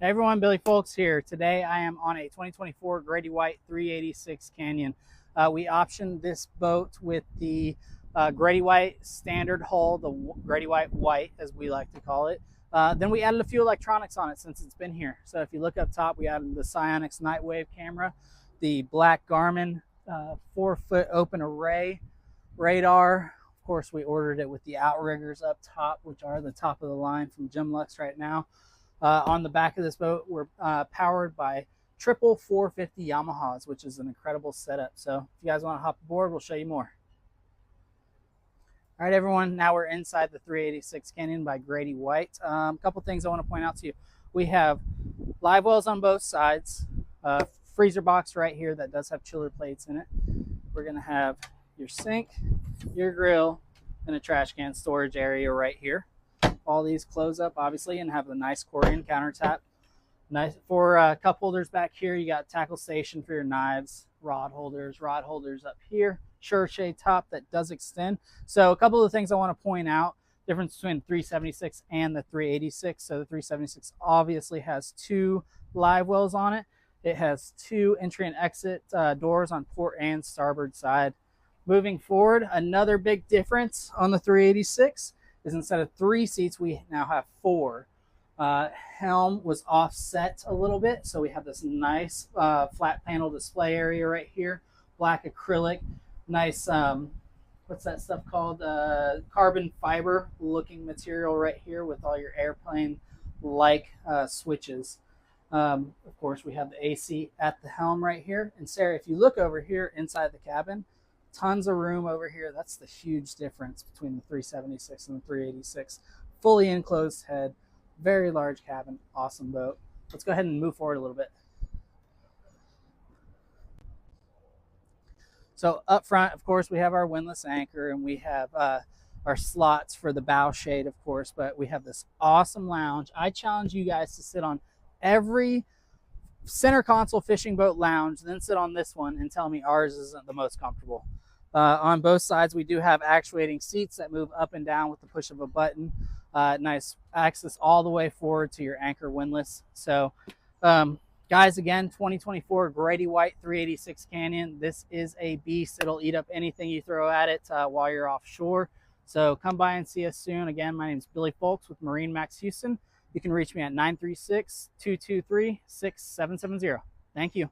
Hey everyone, Billy Folks here. Today I am on a 2024 Grady White 386 Canyon. We optioned this boat with the Grady White standard hull, the Grady White White as we like to call it. Then we added a few electronics on it since it's been here. So if you look up top, we added the Psionics Nightwave camera, the black Garmin 4-foot open array radar. Of course, we ordered it with the outriggers up top, which are the top of the line from Jim Lux right now. On the back of this boat, we're powered by triple 450 Yamahas, which is an incredible setup. So if you guys want to hop aboard, we'll show you more. All right, everyone, now we're inside the 386 Canyon by Grady White. A couple things I want to point out to you. We have live wells on both sides, freezer box right here that does have chiller plates in it. We're going to have your sink, your grill, and a trash can storage area right here. All these close up obviously and have a nice Corian countertop. Nice for cup holders back here. You got tackle station for your knives, rod holders up here, sure shade top that does extend. So a couple of things I want to point out, difference between the 376 and the 386. So the 376 obviously has two live wells on it. It has two entry and exit doors on port and starboard side. Moving forward, another big difference on the 386 is instead of 3 seats, we now have 4. Helm was offset a little bit, so we have this nice flat panel display area right here, black acrylic, nice, what's that stuff called? Carbon fiber looking material right here with all your airplane-like switches. Of course, we have the AC at the helm right here. And Sarah, if you look over here inside the cabin, tons of room over here. That's the huge difference between the 376 and the 386. Fully enclosed head, very large cabin, awesome boat. Let's go ahead and move forward a little bit. So up front, of course, we have our windlass anchor and we have our slots for the bow shade, of course, but we have this awesome lounge. I challenge you guys to sit on every center console fishing boat lounge, then sit on this one and tell me ours isn't the most comfortable. On both sides, we do have actuating seats that move up and down with the push of a button. Nice access all the way forward to your anchor windlass. So, guys, again, 2024 Grady White 386 Canyon. This is a beast. It'll eat up anything you throw at it while you're offshore. So come by and see us soon. Again, my name is Billy Folks with MarineMax Houston. You can reach me at 936-223-6770. Thank you.